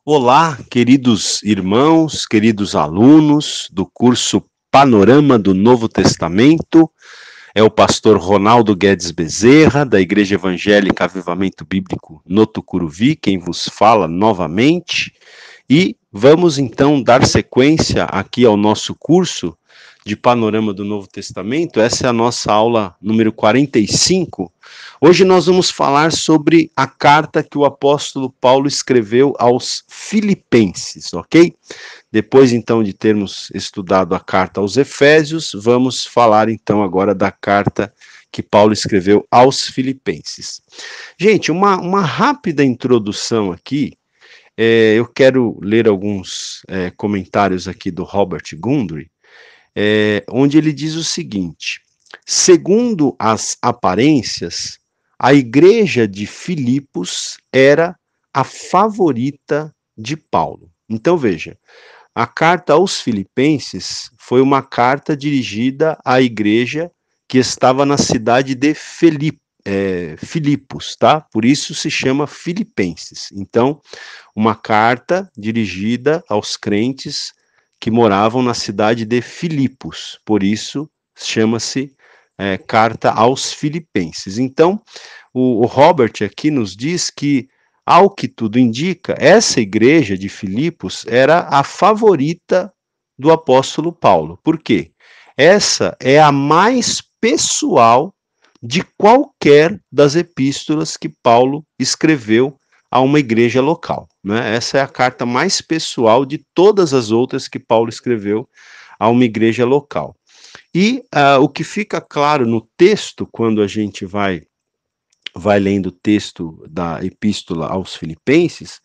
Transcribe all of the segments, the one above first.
Olá, queridos irmãos, queridos alunos do curso Panorama do Novo Testamento. É o pastor Ronaldo Guedes Bezerra, da Igreja Evangélica Avivamento Bíblico no Tucuruvi, quem vos fala novamente. E vamos então dar sequência aqui ao nosso curso de Panorama do Novo Testamento. Essa é a nossa aula número 45. Hoje nós vamos falar sobre a carta que o apóstolo Paulo escreveu aos Filipenses, ok? Depois então de termos estudado a carta aos Efésios, vamos falar então agora da carta que Paulo escreveu aos Filipenses. Gente, uma rápida introdução aqui. Eu quero ler alguns comentários aqui do Robert Gundry, onde ele diz o seguinte: segundo as aparências, a igreja de Filipos era a favorita de Paulo. Então veja, a carta aos Filipenses foi uma carta dirigida à igreja que estava na cidade de Filipos, tá? Por isso se chama Filipenses. Então, uma carta dirigida aos crentes que moravam na cidade de Filipos, por isso chama-se Carta aos Filipenses. Então, o Robert aqui nos diz que, ao que tudo indica, essa igreja de Filipos era a favorita do apóstolo Paulo. Por quê? Essa é a mais pessoal de qualquer das epístolas que Paulo escreveu a uma igreja local, né? Essa é a carta mais pessoal de todas as outras que Paulo escreveu a uma igreja local. E o que fica claro no texto, quando a gente vai lendo o texto da epístola aos Filipenses,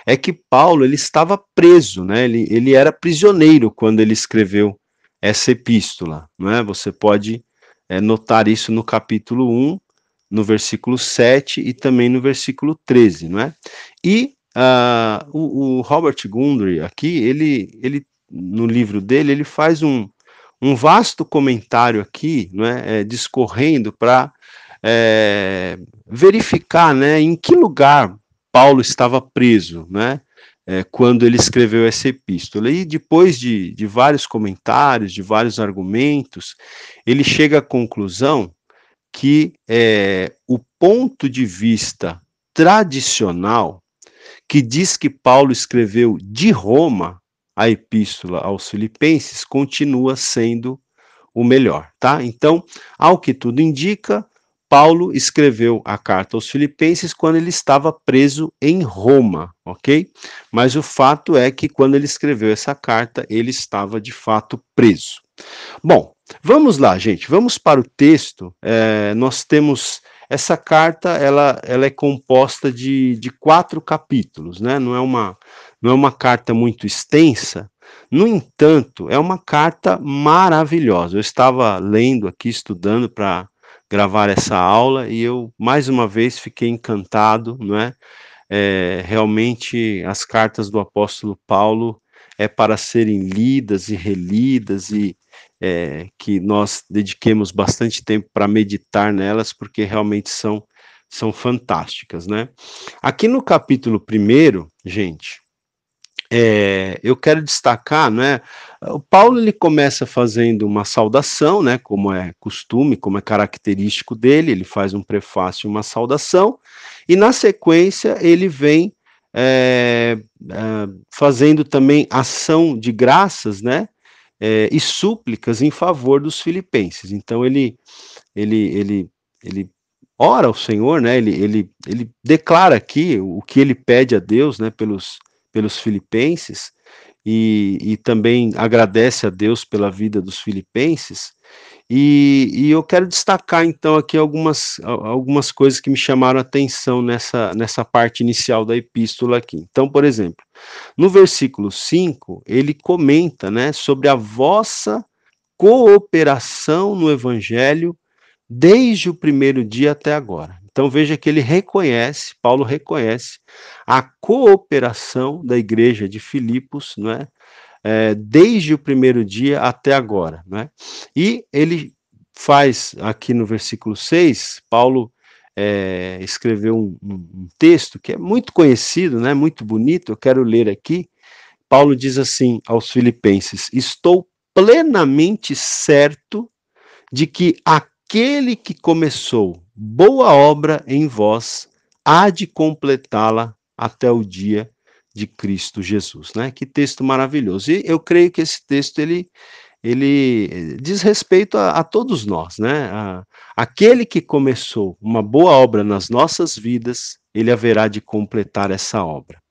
é que Paulo ele estava preso, né? Ele era prisioneiro quando ele escreveu essa epístola, né? Você pode notar isso no capítulo 1, no versículo 7 e também no versículo 13, não é? E o Robert Gundry aqui, ele no livro dele, ele faz um vasto comentário aqui, não é, discorrendo para verificar, né, em que lugar Paulo estava preso, né, quando ele escreveu essa epístola. E depois de vários comentários, de vários argumentos, ele chega à conclusão que o ponto de vista tradicional, que diz que Paulo escreveu de Roma a epístola aos Filipenses, continua sendo o melhor, tá? Então, ao que tudo indica, Paulo escreveu a carta aos Filipenses quando ele estava preso em Roma, ok? Mas o fato é que quando ele escreveu essa carta, ele estava de fato preso. Bom, vamos lá, gente, vamos para o texto. Nós temos essa carta, ela é composta de 4 capítulos, né? Não é uma carta muito extensa. No entanto, é uma carta maravilhosa. Eu estava lendo aqui, estudando para gravar essa aula e eu mais uma vez fiquei encantado, não é? Realmente as cartas do apóstolo Paulo é para serem lidas e relidas e que nós dediquemos bastante tempo para meditar nelas, porque realmente são fantásticas, né? Aqui no capítulo 1, gente, eu quero destacar, né? O Paulo ele começa fazendo uma saudação, né? Como é costume, como é característico dele, ele faz um prefácio, uma saudação, e na sequência ele vem fazendo também ação de graças, né? E súplicas em favor dos filipenses. Então ele ora ao Senhor, né? Ele declara aqui o que ele pede a Deus, né? Pelos filipenses e também agradece a Deus pela vida dos filipenses. E eu quero destacar então aqui algumas coisas que me chamaram a atenção nessa parte inicial da epístola aqui. Então, por exemplo, no versículo 5, ele comenta, né, sobre a vossa cooperação no evangelho desde o primeiro dia até agora. Então veja que Paulo reconhece a cooperação da igreja de Filipos, não é? Desde o primeiro dia até agora, né? E ele faz aqui no versículo 6, Paulo escreveu um texto que é muito conhecido, né, muito bonito, eu quero ler aqui. Paulo diz assim aos Filipenses: estou plenamente certo de que aquele que começou boa obra em vós há de completá-la até o dia de Cristo Jesus, né? Que texto maravilhoso. E eu creio que esse texto ele diz respeito a todos nós, né? Aquele que começou uma boa obra nas nossas vidas, ele haverá de completar essa obra.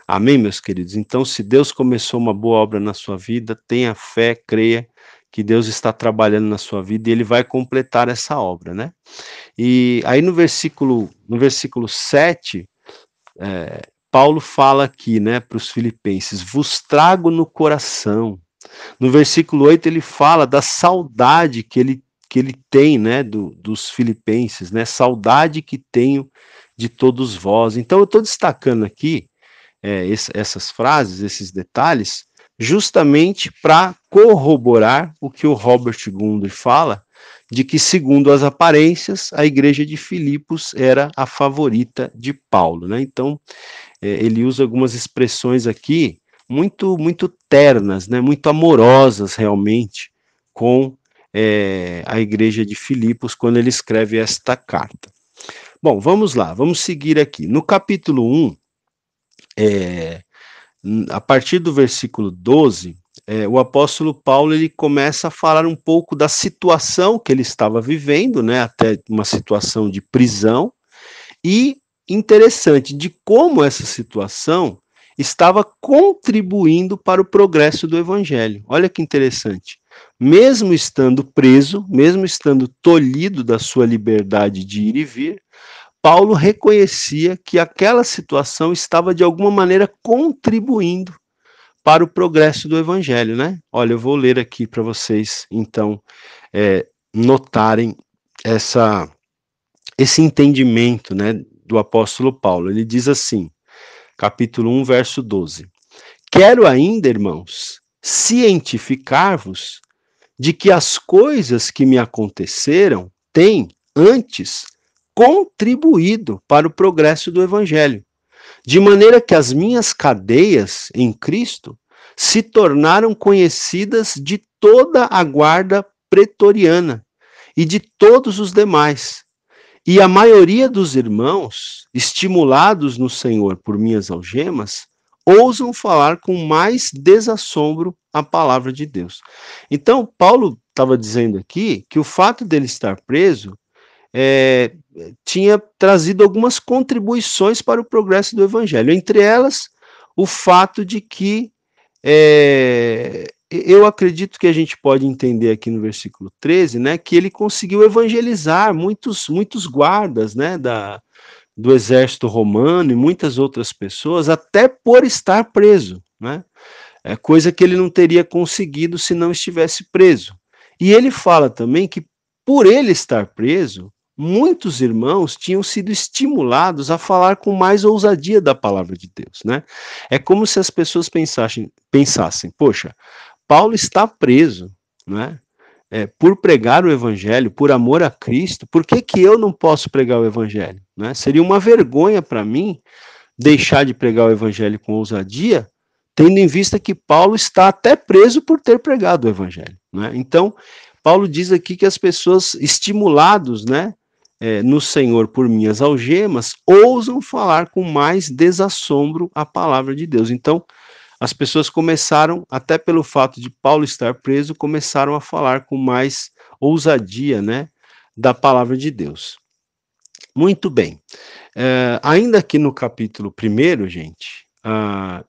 Amém, meus queridos? Então, se Deus começou uma boa obra na sua vida, tenha fé, creia que Deus está trabalhando na sua vida e ele vai completar essa obra, né? E aí no versículo 7, Paulo fala aqui, né, para os filipenses: vos trago no coração. No versículo 8 ele fala da saudade que ele tem, né, dos filipenses, né? Saudade que tenho de todos vós. Então eu estou destacando aqui essas frases, esses detalhes, justamente para corroborar o que o Robert Gundry fala, de que, segundo as aparências, a igreja de Filipos era a favorita de Paulo, né? Então, ele usa algumas expressões aqui muito ternas, né? Muito amorosas, realmente, com a igreja de Filipos, quando ele escreve esta carta. Bom, vamos lá, vamos seguir aqui. No capítulo 1, a partir do versículo 12, o apóstolo Paulo ele começa a falar um pouco da situação que ele estava vivendo, né, até uma situação de prisão, e interessante, de como essa situação estava contribuindo para o progresso do evangelho. Olha que interessante. Mesmo estando preso, mesmo estando tolhido da sua liberdade de ir e vir, Paulo reconhecia que aquela situação estava de alguma maneira contribuindo para o progresso do evangelho, né? Olha, eu vou ler aqui para vocês, então, notarem esse entendimento, né, do apóstolo Paulo. Ele diz assim, capítulo 1, verso 12: quero ainda, irmãos, cientificar-vos de que as coisas que me aconteceram têm, antes, contribuído para o progresso do evangelho, de maneira que as minhas cadeias em Cristo se tornaram conhecidas de toda a guarda pretoriana e de todos os demais. E a maioria dos irmãos, estimulados no Senhor por minhas algemas, ousam falar com mais desassombro a palavra de Deus. Então, Paulo estava dizendo aqui que o fato dele estar preso tinha trazido algumas contribuições para o progresso do evangelho, entre elas o fato de que eu acredito que a gente pode entender aqui no versículo 13, né, que ele conseguiu evangelizar muitos guardas, né, do exército romano e muitas outras pessoas, até por estar preso, né, coisa que ele não teria conseguido se não estivesse preso. E ele fala também que, por ele estar preso, muitos irmãos tinham sido estimulados a falar com mais ousadia da palavra de Deus, né? É como se as pessoas pensassem, poxa, Paulo está preso, né? Por pregar o evangelho, por amor a Cristo, por que que eu não posso pregar o evangelho, né? Seria uma vergonha para mim deixar de pregar o evangelho com ousadia, tendo em vista que Paulo está até preso por ter pregado o evangelho, né? Então, Paulo diz aqui que as pessoas estimulados, né, no Senhor por minhas algemas, ousam falar com mais desassombro a palavra de Deus. Então, as pessoas começaram, até pelo fato de Paulo estar preso, começaram a falar com mais ousadia, né, da palavra de Deus. Muito bem. Ainda aqui no capítulo 1, gente,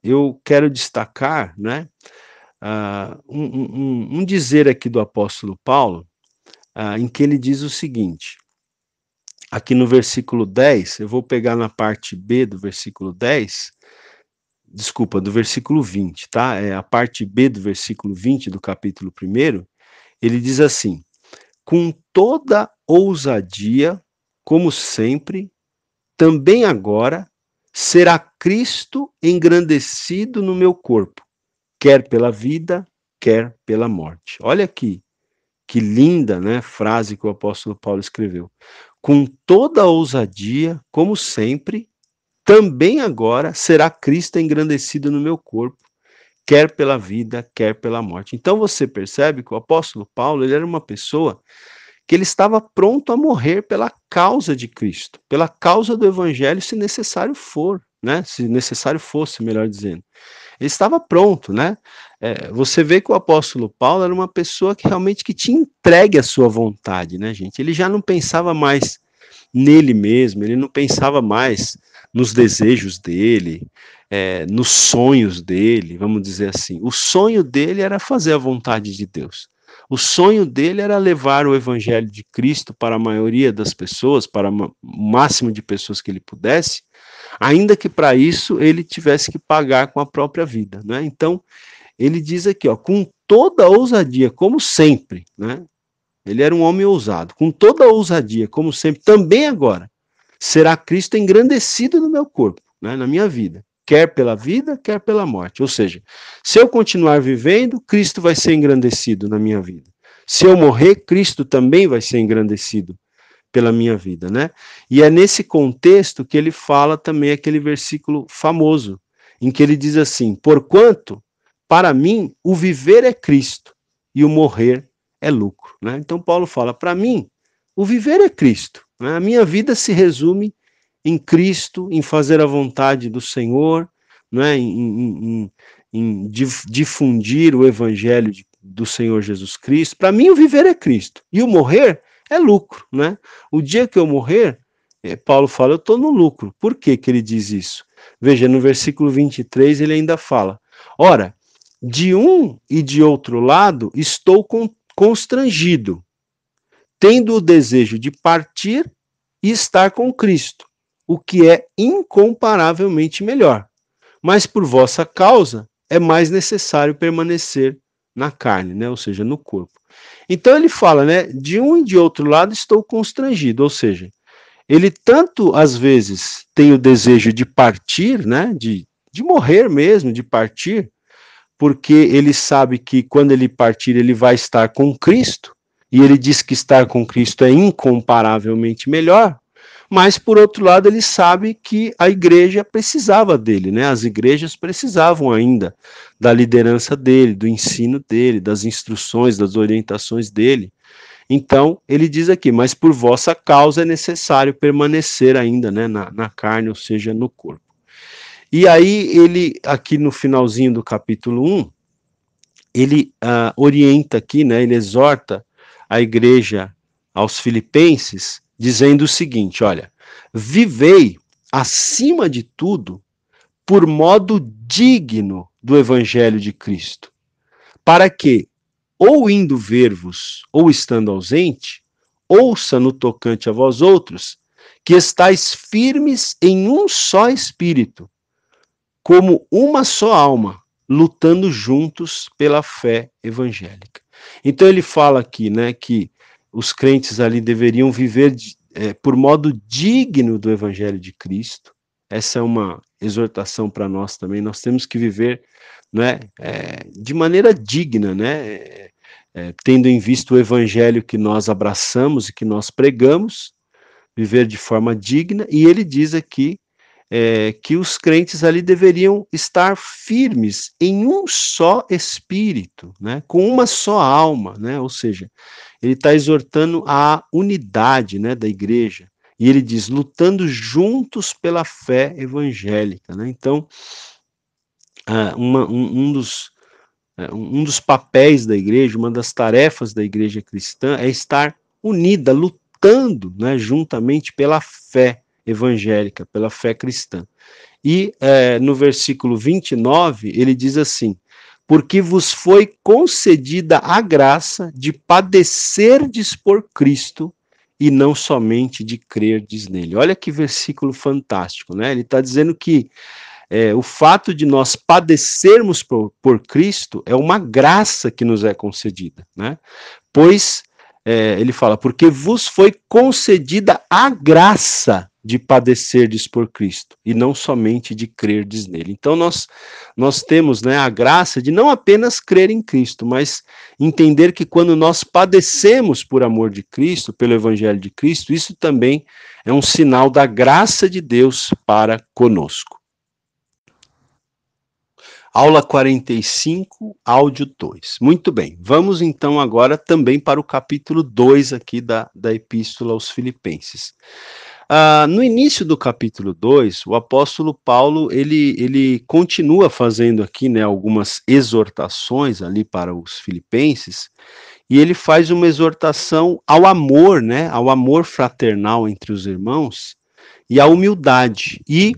eu quero destacar, né, um dizer aqui do apóstolo Paulo, em que ele diz o seguinte, aqui no versículo 10, eu vou pegar na parte B do versículo 10, desculpa, do versículo 20, tá? A parte B do versículo 20 do capítulo 1, ele diz assim: com toda ousadia, como sempre, também agora será Cristo engrandecido no meu corpo, quer pela vida, quer pela morte. Olha aqui, que linda, né, frase que o apóstolo Paulo escreveu. com toda a ousadia, como sempre, também agora será Cristo engrandecido no meu corpo, quer pela vida, quer pela morte. Então você percebe que o apóstolo Paulo, ele era uma pessoa que ele estava pronto a morrer pela causa de Cristo, pela causa do evangelho, se necessário for, né? Se necessário fosse, melhor dizendo. Ele estava pronto, né? Você vê que o apóstolo Paulo era uma pessoa que realmente que tinha entregue a sua vontade, né, gente? Ele já não pensava mais nele mesmo, ele não pensava mais nos desejos dele, nos sonhos dele, vamos dizer assim. O sonho dele era fazer a vontade de Deus. O sonho dele era levar o evangelho de Cristo para a maioria das pessoas, para o máximo de pessoas que ele pudesse, ainda que para isso ele tivesse que pagar com a própria vida, né? Então, ele diz aqui, ó, com toda a ousadia, como sempre, né? Ele era um homem ousado, com toda a ousadia, como sempre, também agora, será Cristo engrandecido no meu corpo, né, na minha vida, quer pela vida, quer pela morte. Ou seja, se eu continuar vivendo, Cristo vai ser engrandecido na minha vida. Se eu morrer, Cristo também vai ser engrandecido pela minha vida, né? E é nesse contexto que ele fala também aquele versículo famoso, em que ele diz assim: porquanto, para mim, o viver é Cristo e o morrer é lucro, né? Então Paulo fala, para mim, o viver é Cristo, né? A minha vida se resume em Cristo, em fazer a vontade do Senhor, né? Em difundir o evangelho do Senhor Jesus Cristo. Para mim, o viver é Cristo e o morrer é lucro, né? O dia que eu morrer, Paulo fala, eu estou no lucro. Por que que ele diz isso? Veja, no versículo 23 ele ainda fala, ora, de um e de outro lado estou constrangido, tendo o desejo de partir e estar com Cristo, o que é incomparavelmente melhor. Mas por vossa causa é mais necessário permanecer na carne, né? Ou seja, no corpo. Então ele fala, né? De um e de outro lado estou constrangido, ou seja, ele tanto às vezes tem o desejo de partir, né? De morrer mesmo, de partir, porque ele sabe que quando ele partir ele vai estar com Cristo, e ele diz que estar com Cristo é incomparavelmente melhor, mas por outro lado ele sabe que a igreja precisava dele, né? As igrejas precisavam ainda da liderança dele, do ensino dele, das instruções, das orientações dele. Então ele diz aqui, mas por vossa causa é necessário permanecer ainda, né, na carne, ou seja, no corpo. E aí ele, aqui no finalzinho do capítulo 1, ele orienta aqui, né, ele exorta a igreja aos filipenses, dizendo o seguinte, olha, vivei acima de tudo por modo digno do evangelho de Cristo, para que, ou indo ver-vos, ou estando ausente, ouça no tocante a vós outros, que estáis firmes em um só espírito, como uma só alma, lutando juntos pela fé evangélica. Então ele fala aqui, né, que os crentes ali deveriam viver por modo digno do evangelho de Cristo. Essa é uma exortação para nós também. Nós temos que viver, né, de maneira digna, né, tendo em vista o evangelho que nós abraçamos e que nós pregamos, viver de forma digna. E ele diz aqui que os crentes ali deveriam estar firmes em um só espírito, né, com uma só alma, né, ou seja, ele está exortando a unidade, né, da igreja, e ele diz, lutando juntos pela fé evangélica, né, então, um dos papéis da igreja, uma das tarefas da igreja cristã é estar unida, lutando, né, juntamente pela fé evangélica, pela fé cristã. E no versículo 29, ele diz assim, porque vos foi concedida a graça de padecerdes por Cristo e não somente de crerdes nele. Olha que versículo fantástico, né? Ele está dizendo que o fato de nós padecermos por Cristo é uma graça que nos é concedida, né? Pois ele fala, porque vos foi concedida a graça de padecerdes por Cristo, e não somente de crerdes nele. Então nós temos, né, a graça de não apenas crer em Cristo, mas entender que quando nós padecemos por amor de Cristo, pelo evangelho de Cristo, isso também é um sinal da graça de Deus para conosco. Aula 45, áudio 2. Muito bem, vamos então agora também para o capítulo 2 aqui da Epístola aos Filipenses. No início do capítulo 2, o apóstolo Paulo, ele continua fazendo aqui, né, algumas exortações ali para os filipenses, e ele faz uma exortação ao amor, né, ao amor fraternal entre os irmãos, e à humildade. E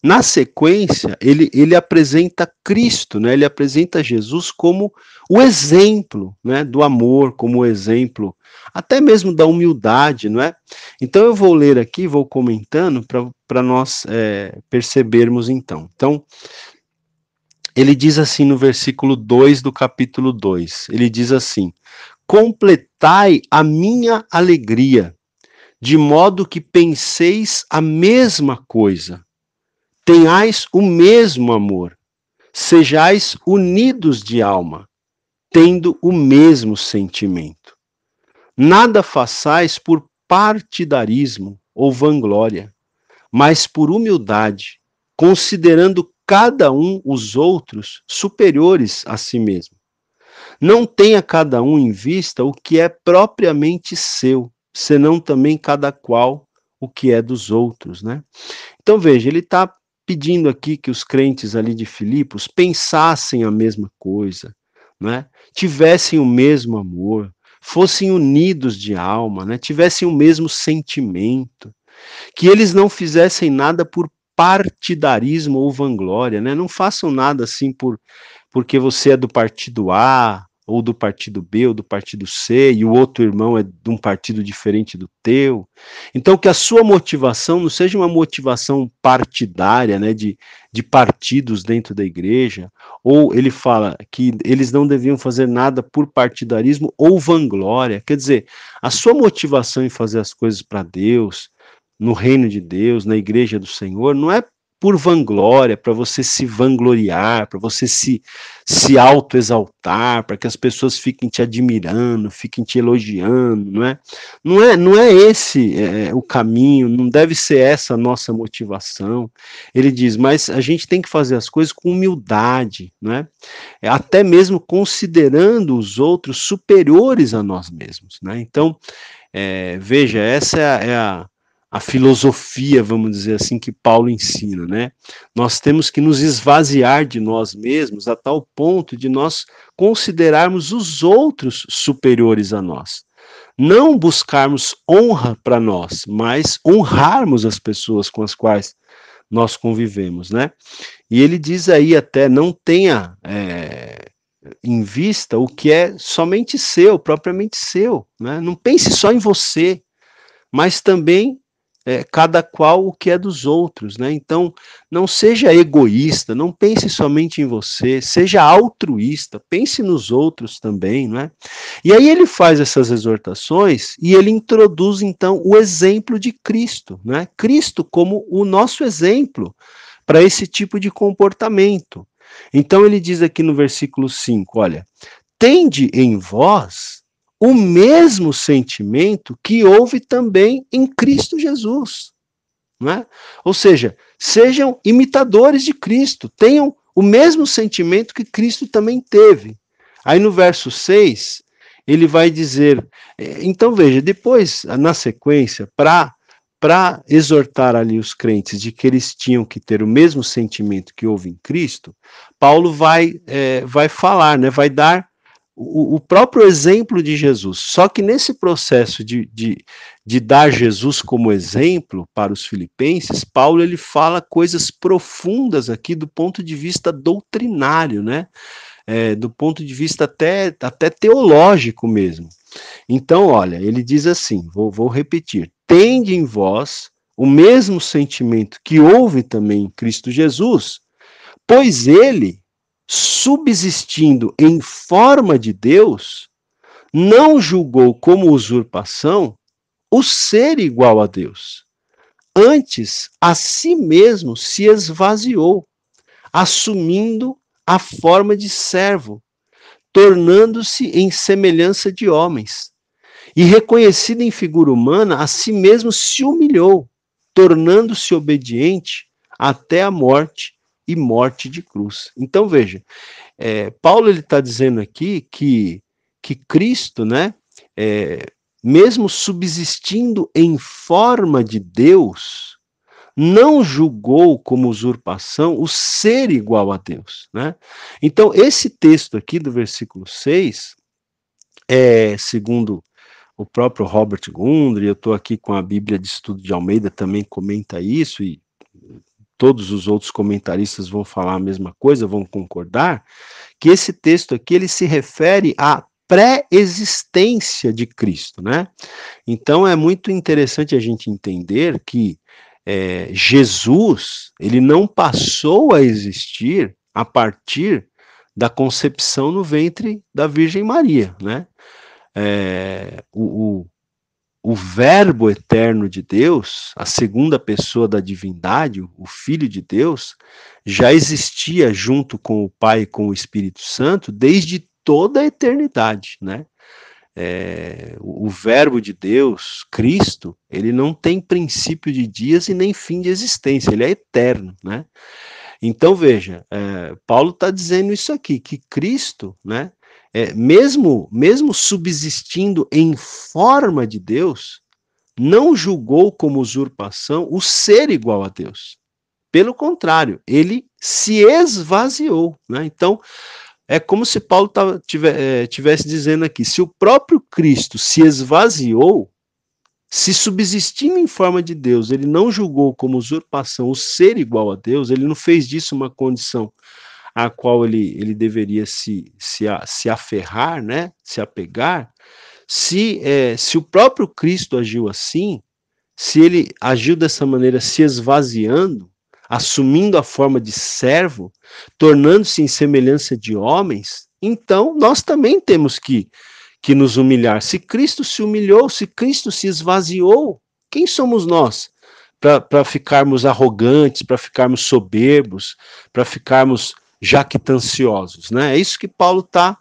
na sequência, ele apresenta Cristo, né? Ele apresenta Jesus como o exemplo, né, do amor, como o exemplo até mesmo da humildade, não é? Então eu vou ler aqui, vou comentando para nós percebermos então. Então, ele diz assim no versículo 2 do capítulo 2, ele diz assim, completai a minha alegria, de modo que penseis a mesma coisa, tenhais o mesmo amor, sejais unidos de alma, tendo o mesmo sentimento. Nada façais por partidarismo ou vanglória, mas por humildade, considerando cada um os outros superiores a si mesmo. Não tenha cada um em vista o que é propriamente seu, senão também cada qual o que é dos outros, né? Então veja, ele está pedindo aqui que os crentes ali de Filipos pensassem a mesma coisa, né? Tivessem o mesmo amor, fossem unidos de alma, né? Tivessem o mesmo sentimento, que eles não fizessem nada por partidarismo ou vanglória, né? Não façam nada assim porque você é do partido A, ou do partido B, ou do partido C, e o outro irmão é de um partido diferente do teu. Então, que a sua motivação não seja uma motivação partidária, né, de partidos dentro da igreja, ou ele fala que eles não deviam fazer nada por partidarismo ou vanglória. Quer dizer, a sua motivação em fazer as coisas para Deus, no reino de Deus, na igreja do Senhor, não é por vanglória, para você se vangloriar, para você se autoexaltar, para que as pessoas fiquem te admirando, fiquem te elogiando, não é? Não é esse o caminho, não deve ser essa a nossa motivação. Ele diz, mas a gente tem que fazer as coisas com humildade, né? Até mesmo considerando os outros superiores a nós mesmos, né? Então, veja, essa é a filosofia, vamos dizer assim, que Paulo ensina, né? Nós temos que nos esvaziar de nós mesmos a tal ponto de nós considerarmos os outros superiores a nós. Não buscarmos honra para nós, mas honrarmos as pessoas com as quais nós convivemos, né? E ele diz aí até, não tenha em vista o que é somente seu, propriamente seu, né? Não pense só em você, mas também cada qual o que é dos outros, né? Então, não seja egoísta, não pense somente em você, seja altruísta, pense nos outros também, não é? E aí ele faz essas exortações e ele introduz então o exemplo de Cristo, né? Cristo como o nosso exemplo para esse tipo de comportamento. Então ele diz aqui no versículo 5, olha, tende em vós o mesmo sentimento que houve também em Cristo Jesus, não é? Ou seja, sejam imitadores de Cristo, tenham o mesmo sentimento que Cristo também teve. Aí no verso 6, ele vai dizer, então veja, depois, na sequência, para exortar ali os crentes de que eles tinham que ter o mesmo sentimento que houve em Cristo, Paulo vai falar, né, vai dar o próprio exemplo de Jesus. Só que nesse processo de dar Jesus como exemplo para os filipenses, Paulo ele fala coisas profundas aqui do ponto de vista doutrinário, né? Do ponto de vista até teológico mesmo. Então, olha, ele diz assim, vou repetir, tende em vós o mesmo sentimento que houve também em Cristo Jesus, pois ele, subsistindo em forma de Deus, não julgou como usurpação o ser igual a Deus. Antes, a si mesmo se esvaziou, assumindo a forma de servo, tornando-se em semelhança de homens. E reconhecido em figura humana, a si mesmo se humilhou, tornando-se obediente até a morte e morte de cruz. Então veja, Paulo ele está dizendo aqui que Cristo, né, mesmo subsistindo em forma de Deus, não julgou como usurpação o ser igual a Deus, né? Então, esse texto aqui do versículo 6, segundo o próprio Robert Gundry, eu estou aqui com a Bíblia de Estudo de Almeida, também comenta isso, e todos os outros comentaristas vão falar a mesma coisa, vão concordar, que esse texto aqui, ele se refere à pré-existência de Cristo, né? Então, é muito interessante a gente entender que Jesus, ele não passou a existir a partir da concepção no ventre da Virgem Maria, né? O Verbo eterno de Deus, a segunda pessoa da divindade, o Filho de Deus, já existia junto com o Pai e com o Espírito Santo desde toda a eternidade, né? O Verbo de Deus, Cristo, ele não tem princípio de dias e nem fim de existência, ele é eterno, né? Então veja, Paulo está dizendo isso aqui, que Cristo, né, mesmo subsistindo em forma de Deus, não julgou como usurpação o ser igual a Deus. Pelo contrário, ele se esvaziou, né? Então, é como se Paulo tivesse dizendo aqui, se o próprio Cristo se esvaziou, se subsistindo em forma de Deus, ele não julgou como usurpação o ser igual a Deus, ele não fez disso uma condição a qual ele deveria se aferrar, né, se apegar, se o próprio Cristo agiu assim, se ele agiu dessa maneira se esvaziando, assumindo a forma de servo, tornando-se em semelhança de homens, então nós também temos que nos humilhar. Se Cristo se humilhou, se Cristo se esvaziou, quem somos nós para ficarmos arrogantes, para ficarmos soberbos, para ficarmos jactanciosos, né? É isso que Paulo está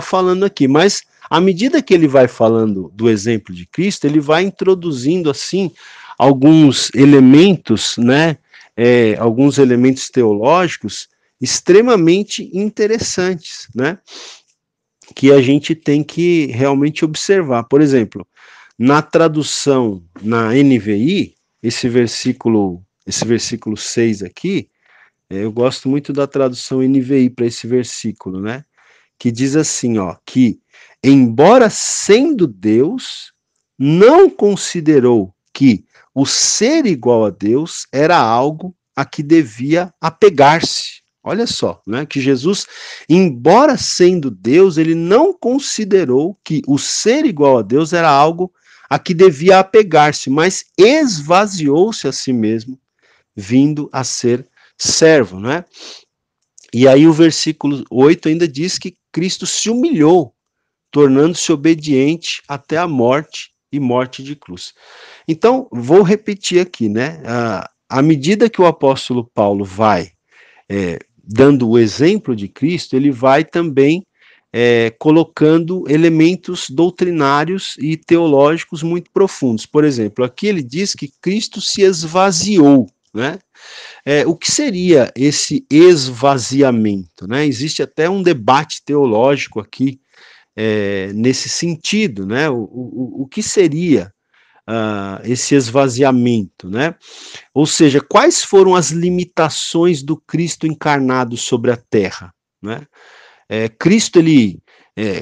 falando aqui. Mas à medida que ele vai falando do exemplo de Cristo, ele vai introduzindo assim alguns elementos, né? Alguns elementos teológicos extremamente interessantes, né? Que a gente tem que realmente observar. Por exemplo, na tradução na NVI, esse versículo 6 aqui, eu gosto muito da tradução NVI para esse versículo, né? Que diz assim, ó, que embora sendo Deus, não considerou que o ser igual a Deus era algo a que devia apegar-se. Olha só, né? Que Jesus, embora sendo Deus, ele não considerou que o ser igual a Deus era algo a que devia apegar-se, mas esvaziou-se a si mesmo, vindo a ser servo, né? E aí o versículo 8 ainda diz que Cristo se humilhou, tornando-se obediente até a morte e morte de cruz. Então, vou repetir aqui, né? À medida que o apóstolo Paulo vai dando o exemplo de Cristo, ele vai também colocando elementos doutrinários e teológicos muito profundos. Por exemplo, aqui ele diz que Cristo se esvaziou, né? O que seria esse esvaziamento, né? Existe até um debate teológico aqui nesse sentido, né? O que seria esse esvaziamento, né? Ou seja, quais foram as limitações do Cristo encarnado sobre a terra, né? Cristo, ele,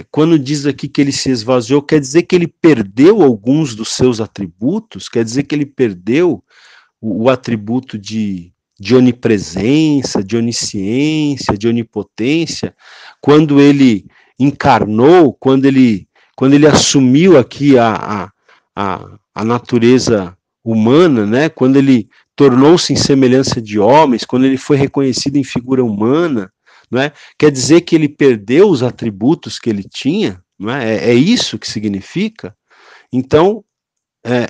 quando diz aqui que ele se esvaziou, quer dizer que ele perdeu alguns dos seus atributos, quer dizer que ele perdeu o atributo de onipresença, de onisciência, de onipotência, quando ele encarnou, quando ele assumiu aqui a natureza humana, né? Quando ele tornou-se em semelhança de homens, quando ele foi reconhecido em figura humana, né? Quer dizer que ele perdeu os atributos que ele tinha? Não é? É isso que significa? Então,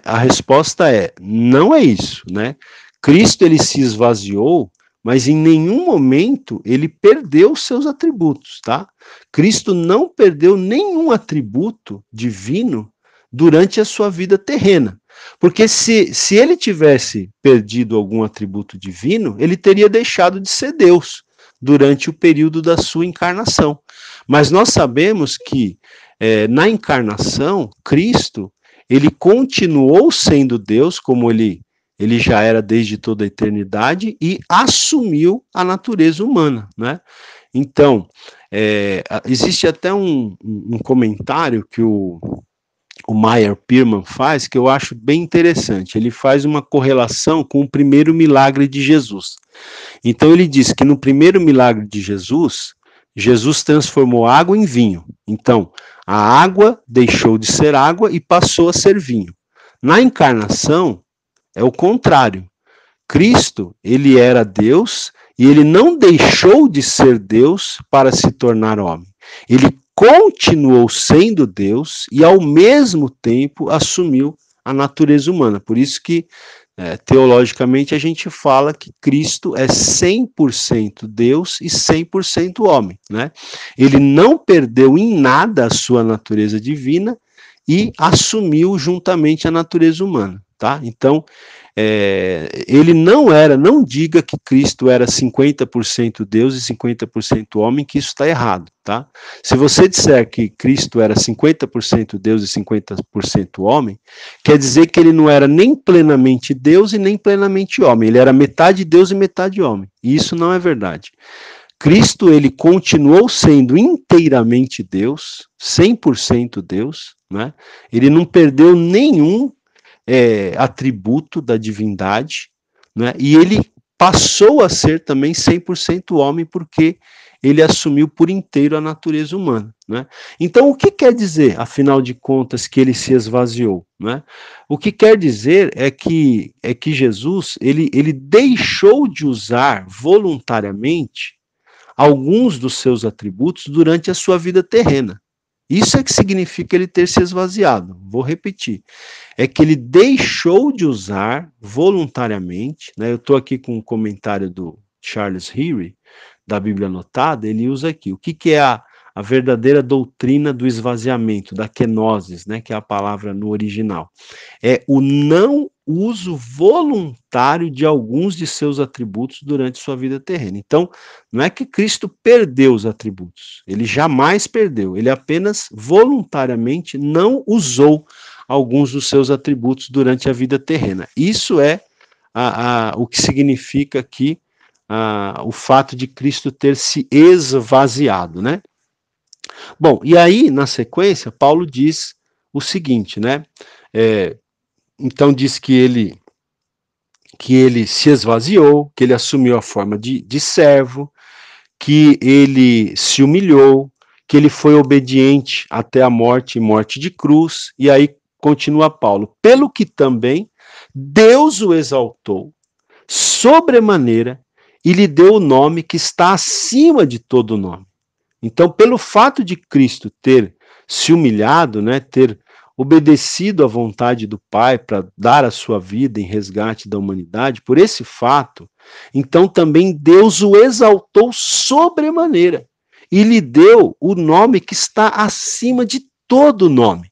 a resposta é, não é isso, né? Cristo, ele se esvaziou, mas em nenhum momento ele perdeu seus atributos, tá? Cristo não perdeu nenhum atributo divino durante a sua vida terrena. Porque se ele tivesse perdido algum atributo divino, ele teria deixado de ser Deus durante o período da sua encarnação. Mas nós sabemos que na encarnação, Cristo, ele continuou sendo Deus, como ele já era desde toda a eternidade, e assumiu a natureza humana, né? Então, existe até um comentário que o Meyer Pierman faz, que eu acho bem interessante. Ele faz uma correlação com o primeiro milagre de Jesus. Então ele diz que no primeiro milagre de Jesus, Jesus transformou água em vinho. Então, a água deixou de ser água e passou a ser vinho. Na encarnação, é o contrário. Cristo, ele era Deus e ele não deixou de ser Deus para se tornar homem. Ele continuou sendo Deus e, ao mesmo tempo, assumiu a natureza humana. Por isso que, teologicamente, a gente fala que Cristo é 100% Deus e 100% homem, né? Ele não perdeu em nada a sua natureza divina e assumiu juntamente a natureza humana, tá? Então, ele não diga que Cristo era 50% Deus e 50% homem, que isso está errado, tá? Se você disser que Cristo era 50% Deus e 50% homem, quer dizer que ele não era nem plenamente Deus e nem plenamente homem, ele era metade Deus e metade homem, e isso não é verdade. Cristo, ele continuou sendo inteiramente Deus, 100% Deus, né? Ele não perdeu nenhum atributo da divindade, né? E ele passou a ser também 100% homem, porque ele assumiu por inteiro a natureza humana, né? Então, o que quer dizer, afinal de contas, que ele se esvaziou, né? O que quer dizer é que Jesus, ele deixou de usar voluntariamente alguns dos seus atributos durante a sua vida terrena. Isso é que significa ele ter se esvaziado. Vou repetir. É que ele deixou de usar voluntariamente, né? Eu estou aqui com um comentário do Charles Heery, da Bíblia Anotada, ele usa aqui. O que é a verdadeira doutrina do esvaziamento, da kenosis, né? Que é a palavra no original. É o não uso voluntário de alguns de seus atributos durante sua vida terrena. Então, não é que Cristo perdeu os atributos, ele jamais perdeu, ele apenas voluntariamente não usou alguns dos seus atributos durante a vida terrena. Isso é o que significa aqui o fato de Cristo ter se esvaziado, né? Bom, e aí, na sequência, Paulo diz o seguinte, né? Então diz que ele se esvaziou, que ele assumiu a forma de servo, que ele se humilhou, que ele foi obediente até a morte e morte de cruz, e aí continua Paulo, pelo que também Deus o exaltou sobremaneira e lhe deu o nome que está acima de todo nome. Então, pelo fato de Cristo ter se humilhado, né, ter obedecido à vontade do Pai para dar a sua vida em resgate da humanidade, por esse fato, então também Deus o exaltou sobremaneira e lhe deu o nome que está acima de todo nome,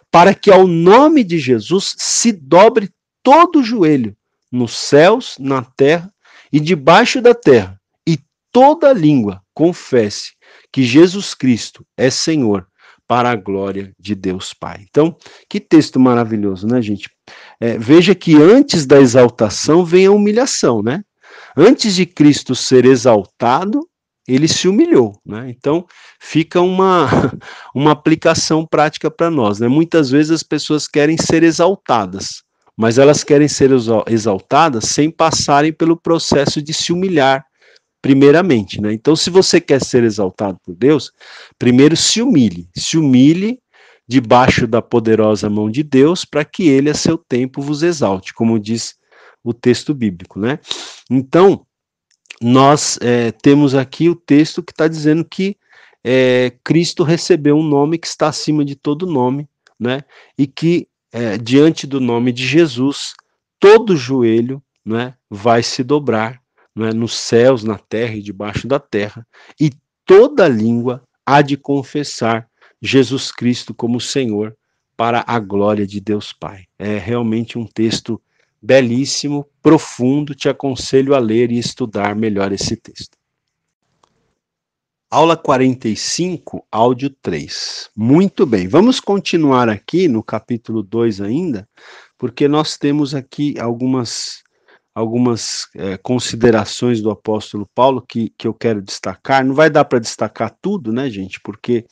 para que ao nome de Jesus se dobre todo o joelho, nos céus, na terra e debaixo da terra, e toda língua confesse que Jesus Cristo é Senhor, para a glória de Deus Pai. Então, que texto maravilhoso, né, gente? Veja que antes da exaltação vem a humilhação, né? Antes de Cristo ser exaltado, ele se humilhou, né? Então, fica uma aplicação prática para nós, né? Muitas vezes as pessoas querem ser exaltadas, mas elas querem ser exaltadas sem passarem pelo processo de se humilhar primeiramente, né? Então, se você quer ser exaltado por Deus, primeiro se humilhe debaixo da poderosa mão de Deus, para que ele a seu tempo vos exalte, como diz o texto bíblico, né? Então, nós temos aqui o texto que está dizendo que Cristo recebeu um nome que está acima de todo nome, né? E que diante do nome de Jesus, todo joelho, né, vai se dobrar, né, nos céus, na terra e debaixo da terra, e toda língua há de confessar Jesus Cristo como Senhor para a glória de Deus Pai. É realmente um texto belíssimo, profundo, te aconselho a ler e estudar melhor esse texto. Aula 45, áudio 3. Muito bem, vamos continuar aqui no capítulo 2 ainda, porque nós temos aqui algumas considerações do apóstolo Paulo que eu quero destacar. Não vai dar para destacar tudo, né, gente, porque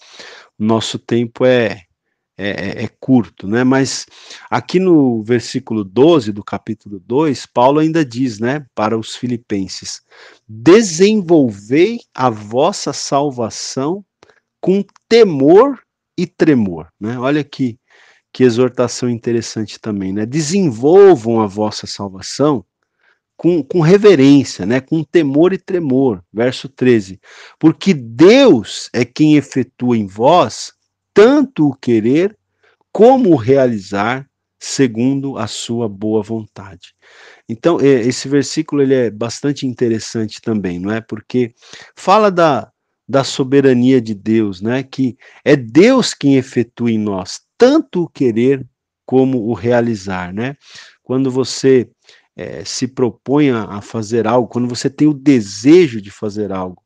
o nosso tempo é curto, né? Mas aqui no versículo 12 do capítulo 2, Paulo ainda diz, né, para os filipenses: desenvolvei a vossa salvação com temor e tremor, né? Olha que exortação interessante também, né? Desenvolvam a vossa salvação com reverência, né? Com temor e tremor. Verso 13. Porque Deus é quem efetua em vós tanto o querer como o realizar segundo a sua boa vontade. Então, esse versículo ele é bastante interessante também, não é? Porque fala da soberania de Deus, né? Que é Deus quem efetua em nós tanto o querer como o realizar, né? Quando você se propõe a fazer algo, quando você tem o desejo de fazer algo,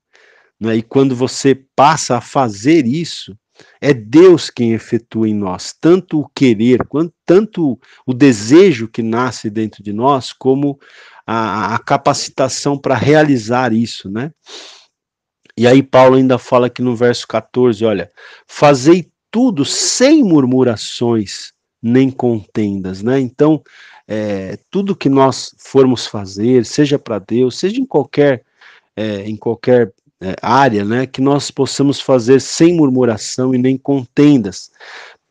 né? E quando você passa a fazer isso, é Deus quem efetua em nós, tanto o querer, quanto tanto o desejo que nasce dentro de nós, como a capacitação para realizar isso, né? E aí Paulo ainda fala aqui no verso 14, olha, fazei tudo sem murmurações nem contendas, né? Então, tudo que nós formos fazer, seja para Deus, seja em qualquer área, né, que nós possamos fazer sem murmuração e nem contendas,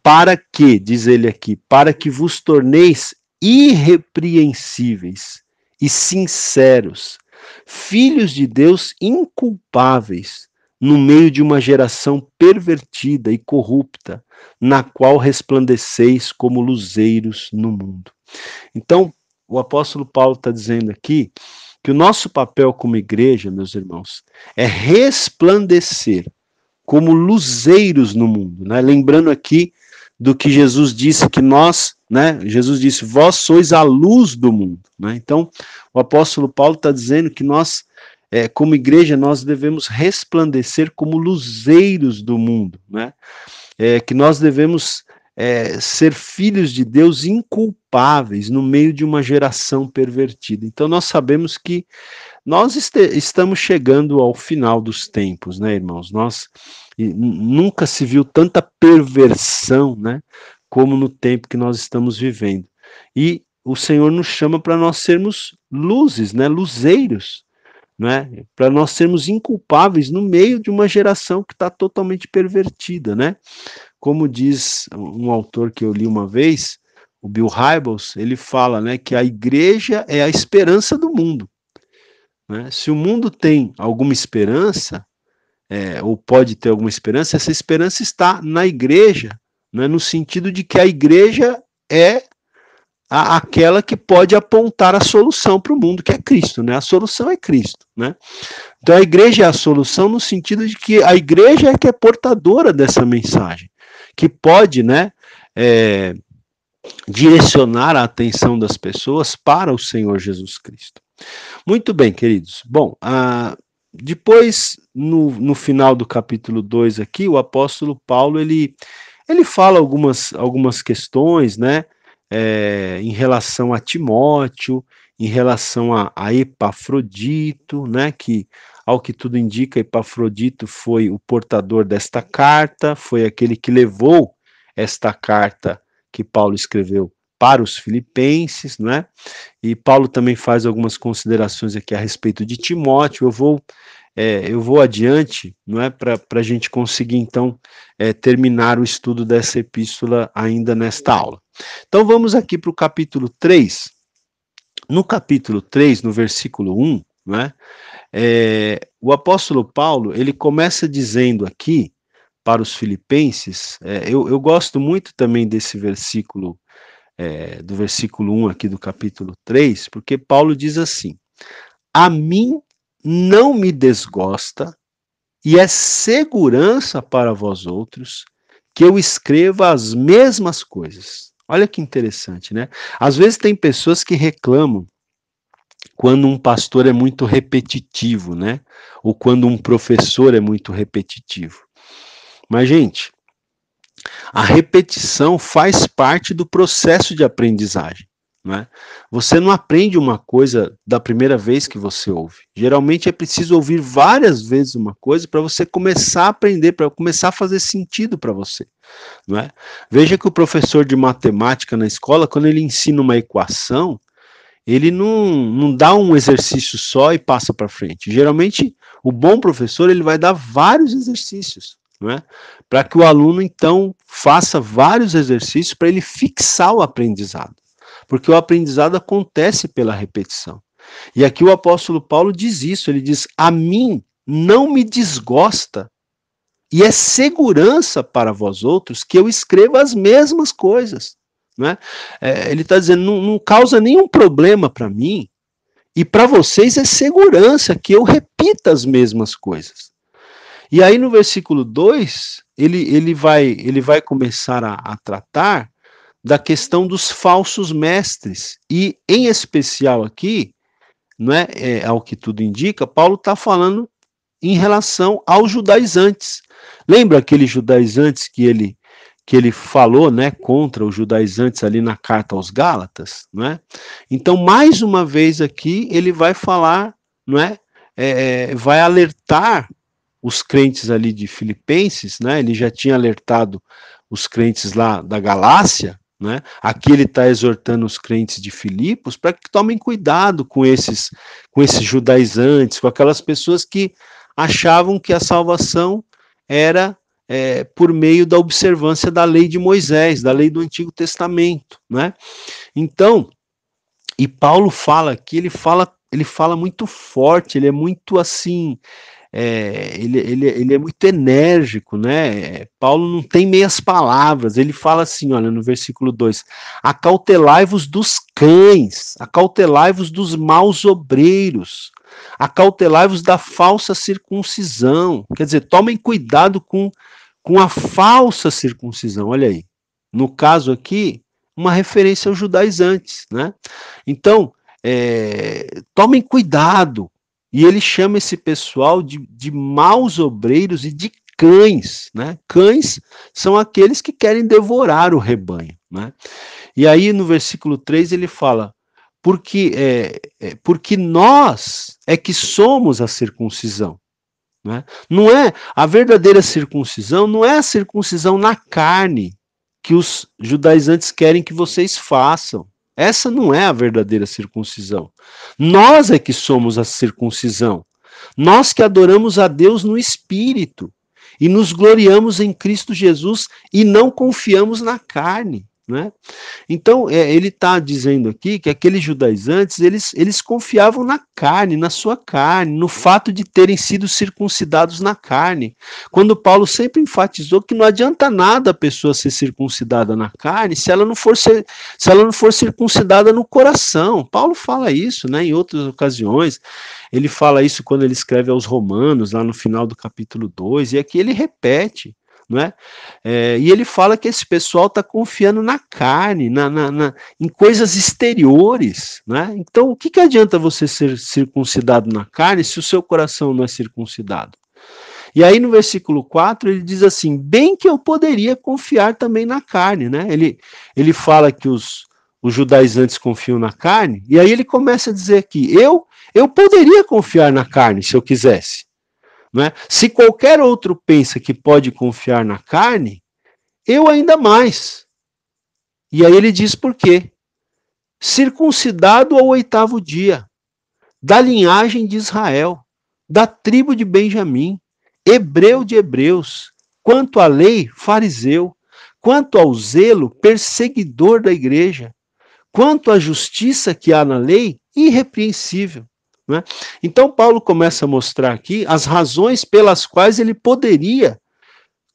para que, diz ele aqui, para que vos torneis irrepreensíveis e sinceros, filhos de Deus inculpáveis, no meio de uma geração pervertida e corrupta, na qual resplandeceis como luzeiros no mundo. Então, o apóstolo Paulo está dizendo aqui que o nosso papel como igreja, meus irmãos, é resplandecer como luzeiros no mundo, né? Lembrando aqui do que Jesus disse que nós, né? Jesus disse: vós sois a luz do mundo, né? Então, o apóstolo Paulo está dizendo que nós, como igreja, nós devemos resplandecer como luzeiros do mundo, né? Que nós devemos ser filhos de Deus inculpáveis no meio de uma geração pervertida. Então nós sabemos que nós estamos chegando ao final dos tempos, né, irmãos? Nunca se viu tanta perversão, né, como no tempo que nós estamos vivendo. E o Senhor nos chama para nós sermos luzes, né, luzeiros, né, para nós sermos inculpáveis no meio de uma geração que está totalmente pervertida, né? Como diz um autor que eu li uma vez, o Bill Hybels, ele fala, né, que a igreja é a esperança do mundo, né? Se o mundo tem alguma esperança, ou pode ter alguma esperança, essa esperança está na igreja, né, no sentido de que a igreja é aquela que pode apontar a solução para o mundo, que é Cristo, né? A solução é Cristo, né? Então a igreja é a solução no sentido de que a igreja é que é portadora dessa mensagem, que pode, né, direcionar a atenção das pessoas para o Senhor Jesus Cristo. Muito bem, queridos. Bom, depois, no final do capítulo 2 aqui, o apóstolo Paulo, ele fala algumas questões, né, em relação a Timóteo, em relação a Epafrodito, né, que, ao que tudo indica, Epafrodito foi o portador desta carta, foi aquele que levou esta carta que Paulo escreveu para os filipenses, né? E Paulo também faz algumas considerações aqui a respeito de Timóteo. Eu vou adiante, não é, para a gente conseguir então terminar o estudo dessa epístola ainda nesta aula. Então vamos aqui para o capítulo 3. No capítulo 3, no versículo 1, né? O apóstolo Paulo, ele começa dizendo aqui, para os filipenses, eu gosto muito também desse versículo, do versículo 1 aqui do capítulo 3, porque Paulo diz assim: a mim não me desgosta, e é segurança para vós outros, que eu escreva as mesmas coisas. Olha que interessante, né? Às vezes tem pessoas que reclamam quando um pastor é muito repetitivo, né? Ou quando um professor é muito repetitivo. Mas, gente, a repetição faz parte do processo de aprendizagem. Né? Você não aprende uma coisa da primeira vez que você ouve. Geralmente é preciso ouvir várias vezes uma coisa para você começar a aprender, para começar a fazer sentido para você. Não é? Veja que o professor de matemática na escola, quando ele ensina uma equação, ele não dá um exercício só e passa para frente. Geralmente, o bom professor ele vai dar vários exercícios, não é? Para que o aluno, então, faça vários exercícios para ele fixar o aprendizado. Porque o aprendizado acontece pela repetição. E aqui o apóstolo Paulo diz isso, ele diz, a mim não me desgosta, e é segurança para vós outros que eu escreva as mesmas coisas. Né? Ele está dizendo, não causa nenhum problema para mim, e para vocês é segurança que eu repita as mesmas coisas. E aí no versículo 2, ele vai começar a tratar da questão dos falsos mestres, e em especial aqui, não ao que tudo indica, Paulo está falando em relação aos judaizantes. Lembra aqueles judaizantes que ele falou, né, contra os judaizantes ali na carta aos Gálatas, né? Então, mais uma vez aqui, ele vai falar, não vai alertar os crentes ali de Filipenses, né? Ele já tinha alertado os crentes lá da Galácia, né? Aqui ele está exortando os crentes de Filipos para que tomem cuidado com esses judaizantes, com aquelas pessoas que achavam que a salvação era por meio da observância da lei de Moisés, da lei do Antigo Testamento, né? Então, e Paulo fala aqui, ele fala muito forte, ele é muito assim, ele é muito enérgico, né? Paulo não tem meias palavras, ele fala assim, olha, no versículo 2, acautelai-vos dos cães, acautelai-vos dos maus obreiros, acautelai-vos da falsa circuncisão, quer dizer, tomem cuidado com a falsa circuncisão, olha aí. No caso aqui, uma referência aos judaizantes, né? Então, tomem cuidado. E ele chama esse pessoal de maus obreiros e de cães, né? Cães são aqueles que querem devorar o rebanho, né? E aí no versículo 3 ele fala, porque nós é que somos a circuncisão. Né? Não é a verdadeira circuncisão, não é a circuncisão na carne que os judaizantes querem que vocês façam. Essa não é a verdadeira circuncisão. Nós é que somos a circuncisão. Nós que adoramos a Deus no Espírito e nos gloriamos em Cristo Jesus e não confiamos na carne. Né? Então, ele está dizendo aqui que aqueles judaizantes, eles confiavam na carne, na sua carne, no fato de terem sido circuncidados na carne. Quando Paulo sempre enfatizou que não adianta nada a pessoa ser circuncidada na carne se ela não for circuncidada no coração. Paulo fala isso, né, em outras ocasiões. Ele fala isso quando ele escreve aos Romanos, lá no final do capítulo 2, e aqui ele repete. Não é? E ele fala que esse pessoal está confiando na carne, em coisas exteriores. Né? Então, o que adianta você ser circuncidado na carne se o seu coração não é circuncidado? E aí no versículo 4 ele diz assim, bem que eu poderia confiar também na carne. Né? Ele fala que os judaizantes confiam na carne, e aí ele começa a dizer aqui, eu poderia confiar na carne se eu quisesse. Né? Se qualquer outro pensa que pode confiar na carne, eu ainda mais. E aí ele diz por quê? Circuncidado ao 8º dia, da linhagem de Israel, da tribo de Benjamim, hebreu de hebreus, quanto à lei, fariseu, quanto ao zelo, perseguidor da igreja, quanto à justiça que há na lei, irrepreensível. né? Então Paulo começa a mostrar aqui as razões pelas quais ele poderia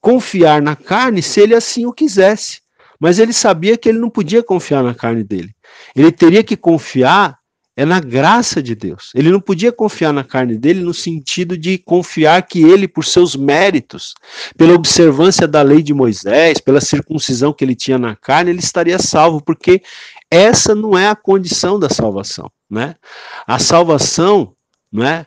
confiar na carne se ele assim o quisesse. Mas ele sabia que ele não podia confiar na carne dele. Ele teria que confiar na graça de Deus. Ele não podia confiar na carne dele no sentido de confiar que ele, por seus méritos, pela observância da lei de Moisés, pela circuncisão que ele tinha na carne, ele estaria salvo, porque essa não é a condição da salvação, né? A salvação, né,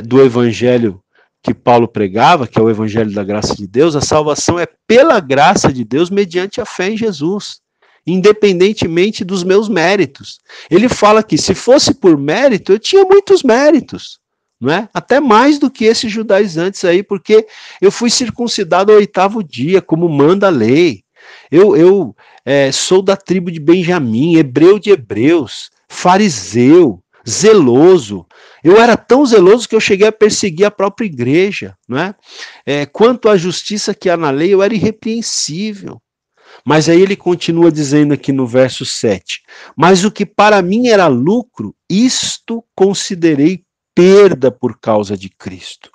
do evangelho que Paulo pregava, que é o evangelho da graça de Deus, a salvação é pela graça de Deus mediante a fé em Jesus, independentemente dos meus méritos. Ele fala que se fosse por mérito, eu tinha muitos méritos, não é? Até mais do que esses judaizantes aí, porque eu fui circuncidado ao 8º dia, como manda a lei. Eu sou da tribo de Benjamim, hebreu de hebreus, fariseu, zeloso. Eu era tão zeloso que eu cheguei a perseguir a própria igreja, não é? Quanto à justiça que há na lei, eu era irrepreensível. Mas aí ele continua dizendo aqui no verso 7, mas o que para mim era lucro, isto considerei perda por causa de Cristo.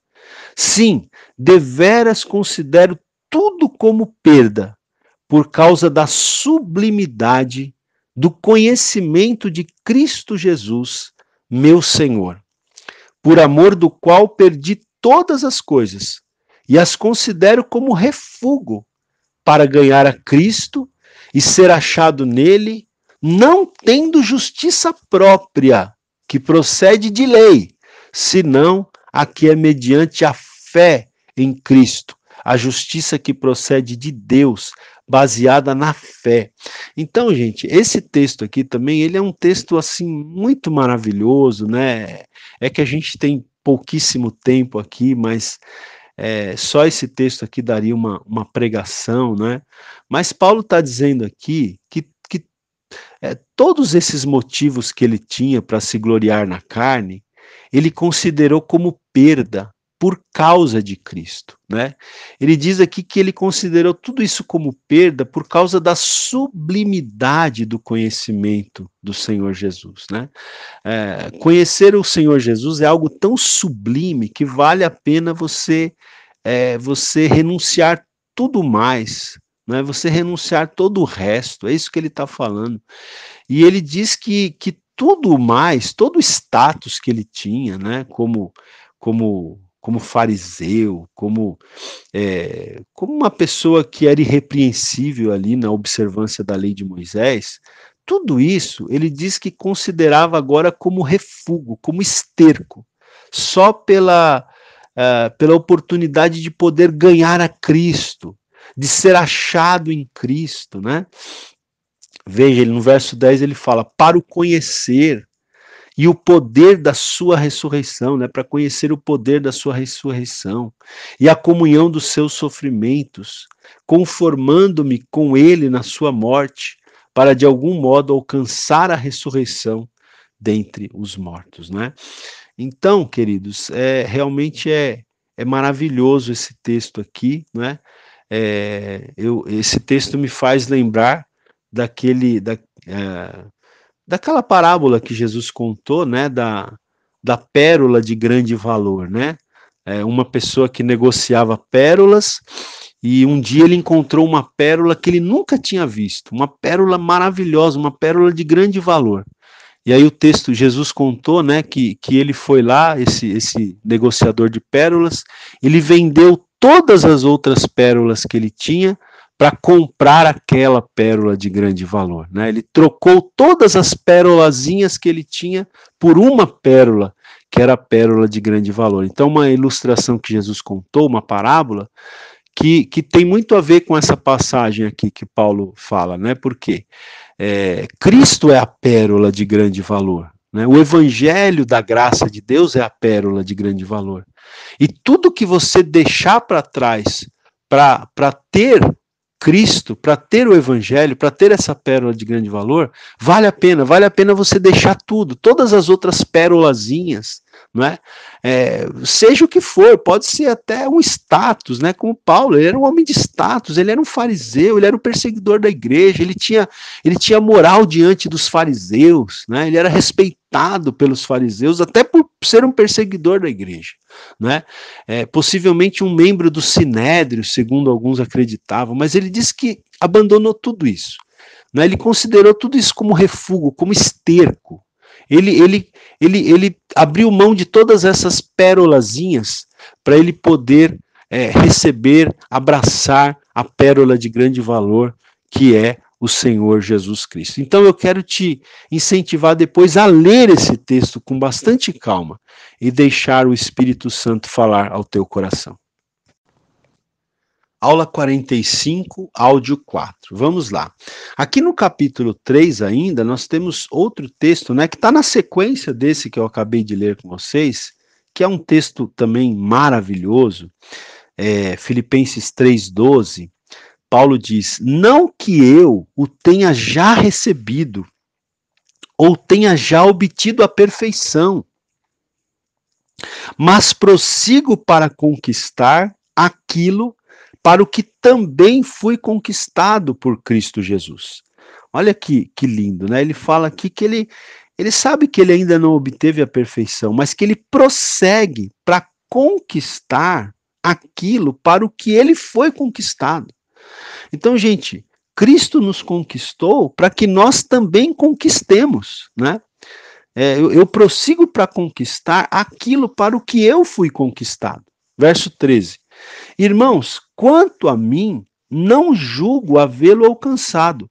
Sim, deveras considero tudo como perda, por causa da sublimidade do conhecimento de Cristo Jesus, meu Senhor, por amor do qual perdi todas as coisas e as considero como refúgio para ganhar a Cristo e ser achado nele, não tendo justiça própria, que procede de lei, senão a que é mediante a fé em Cristo, a justiça que procede de Deus, baseada na fé. Então, gente, esse texto aqui também, ele é um texto, assim, muito maravilhoso, né? É que a gente tem pouquíssimo tempo aqui, mas só esse texto aqui daria uma pregação, né? Mas Paulo está dizendo aqui que todos esses motivos que ele tinha para se gloriar na carne, ele considerou como perda por causa de Cristo, né? Ele diz aqui que ele considerou tudo isso como perda por causa da sublimidade do conhecimento do Senhor Jesus, né? Conhecer o Senhor Jesus é algo tão sublime que vale a pena você renunciar tudo mais, né? Você renunciar todo o resto, é isso que ele está falando. E ele diz que tudo mais, todo o status que ele tinha, né? Como fariseu, como uma pessoa que era irrepreensível ali na observância da lei de Moisés, tudo isso ele diz que considerava agora como refúgio, como esterco, só pela oportunidade de poder ganhar a Cristo, de ser achado em Cristo, né? Veja, no verso 10 ele fala, para o conhecer e o poder da sua ressurreição, né? Para conhecer o poder da sua ressurreição e a comunhão dos seus sofrimentos, conformando-me com ele na sua morte, para de algum modo alcançar a ressurreição dentre os mortos, né? Então, queridos, realmente é maravilhoso esse texto aqui, né? Esse texto me faz lembrar daquela parábola que Jesus contou, né? Da pérola de grande valor, né? Uma pessoa que negociava pérolas e um dia ele encontrou uma pérola que ele nunca tinha visto, uma pérola maravilhosa, uma pérola de grande valor. E aí o texto, Jesus contou, né, que ele foi lá, esse negociador de pérolas, ele vendeu todas as outras pérolas que ele tinha para comprar aquela pérola de grande valor, né? Ele trocou todas as pérolazinhas que ele tinha por uma pérola, que era a pérola de grande valor. Então, uma ilustração que Jesus contou, uma parábola, que tem muito a ver com essa passagem aqui que Paulo fala, né? Por quê? Cristo é a pérola de grande valor, né? O evangelho da graça de Deus é a pérola de grande valor. E tudo que você deixar para trás para ter Cristo, para ter o evangelho, para ter essa pérola de grande valor, vale a pena você deixar tudo, todas as outras pérolazinhas, não é? Seja o que for, pode ser até um status, né? Como Paulo, ele era um homem de status, ele era um fariseu, ele era um perseguidor da igreja, ele tinha moral diante dos fariseus, né? Ele era respeitado pelos fariseus, até por ser um perseguidor da igreja, né? Possivelmente um membro do Sinédrio, segundo alguns acreditavam, mas ele disse que abandonou tudo isso, né? Ele considerou tudo isso como refúgio, como esterco. Ele abriu mão de todas essas pérolazinhas para ele poder receber, abraçar a pérola de grande valor que é o Senhor Jesus Cristo. Então eu quero te incentivar depois a ler esse texto com bastante calma e deixar o Espírito Santo falar ao teu coração. Aula 45, áudio 4. Vamos lá. Aqui no capítulo 3 ainda, nós temos outro texto, né, que está na sequência desse que eu acabei de ler com vocês, que é um texto também maravilhoso, Filipenses 3,12. Paulo diz, não que eu o tenha já recebido, ou tenha já obtido a perfeição, mas prossigo para conquistar aquilo para o que também fui conquistado por Cristo Jesus. Olha que lindo, né? Ele fala aqui que ele sabe que ele ainda não obteve a perfeição, mas que ele prossegue para conquistar aquilo para o que ele foi conquistado. Então, gente, Cristo nos conquistou para que nós também conquistemos, né? Eu prossigo para conquistar aquilo para o que eu fui conquistado. Verso 13. Irmãos, quanto a mim, não julgo havê-lo alcançado,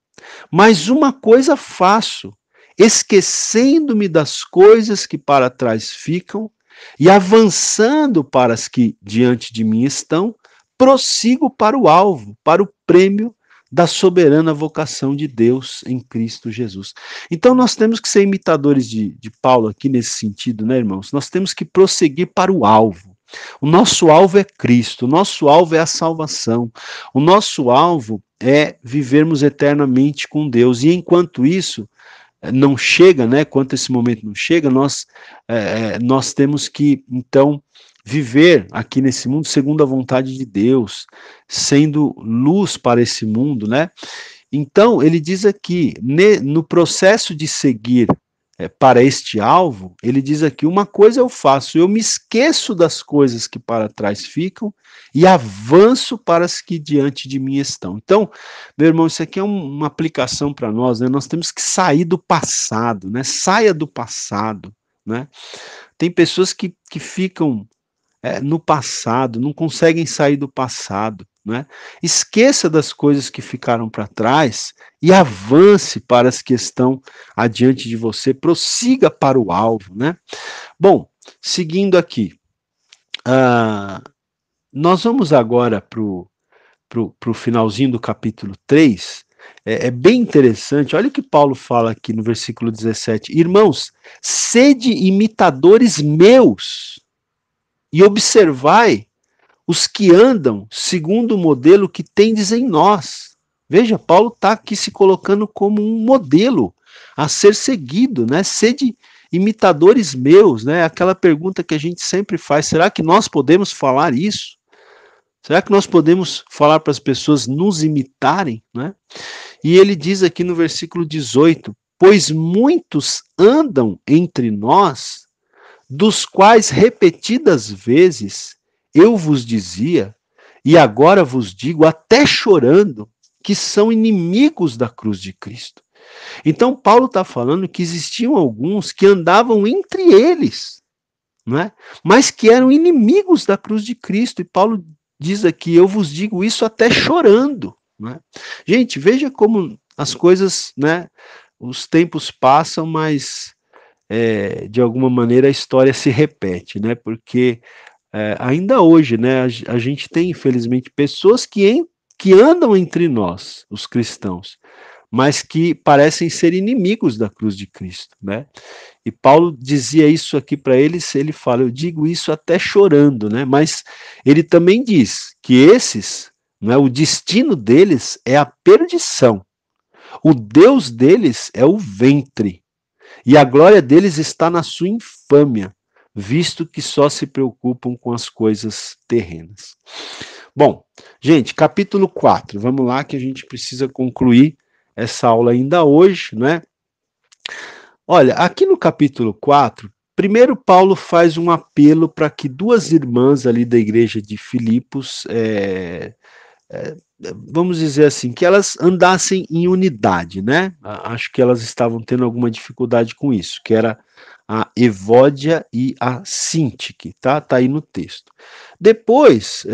mas uma coisa faço, esquecendo-me das coisas que para trás ficam e avançando para as que diante de mim estão, prossigo para o alvo, para o prêmio da soberana vocação de Deus em Cristo Jesus. Então nós temos que ser imitadores de Paulo aqui nesse sentido, né, irmãos? Nós temos que prosseguir para o alvo. O nosso alvo é Cristo, o nosso alvo é a salvação, o nosso alvo é vivermos eternamente com Deus. E enquanto isso não chega, né? Quanto esse momento não chega, nós temos que, então, viver aqui nesse mundo segundo a vontade de Deus, sendo luz para esse mundo, né? Então, ele diz aqui, no processo de seguir para este alvo, ele diz aqui, uma coisa eu faço, eu me esqueço das coisas que para trás ficam e avanço para as que diante de mim estão. Então, meu irmão, isso aqui é uma aplicação para nós, né? Nós temos que sair do passado, né? Saia do passado, né? Tem pessoas que ficam no passado, não conseguem sair do passado, né? Esqueça das coisas que ficaram para trás e avance para as que estão adiante de você, prossiga para o alvo, né? Bom, seguindo aqui, nós vamos agora para o finalzinho do capítulo 3, é bem interessante, olha o que Paulo fala aqui no versículo 17, irmãos, sede imitadores meus, e observai os que andam segundo o modelo que tendes em nós. Veja, Paulo está aqui se colocando como um modelo a ser seguido, né? Sede imitadores meus, né? Aquela pergunta que a gente sempre faz, será que nós podemos falar isso? Será que nós podemos falar para as pessoas nos imitarem, né? E ele diz aqui no versículo 18, pois muitos andam entre nós, dos quais repetidas vezes eu vos dizia, e agora vos digo, até chorando, que são inimigos da cruz de Cristo. Então, Paulo está falando que existiam alguns que andavam entre eles, não é? Mas que eram inimigos da cruz de Cristo. E Paulo diz aqui, eu vos digo isso até chorando. Não é? Gente, veja como as coisas, né? Os tempos passam, mas de alguma maneira a história se repete, né? Porque ainda hoje, né, a gente tem, infelizmente, pessoas que andam entre nós, os cristãos, mas que parecem ser inimigos da cruz de Cristo, né? E Paulo dizia isso aqui para eles, ele fala, eu digo isso até chorando, né? Mas ele também diz que esses, né, o destino deles é a perdição, o Deus deles é o ventre, e a glória deles está na sua infâmia, visto que só se preocupam com as coisas terrenas. Bom, gente, capítulo 4, vamos lá que a gente precisa concluir essa aula ainda hoje, né? Olha, aqui no capítulo 4, primeiro Paulo faz um apelo para que duas irmãs ali da igreja de Filipos, vamos dizer assim, que elas andassem em unidade, né? Acho que elas estavam tendo alguma dificuldade com isso, que era a Evódia e a Sintique, tá? Tá aí no texto. Depois,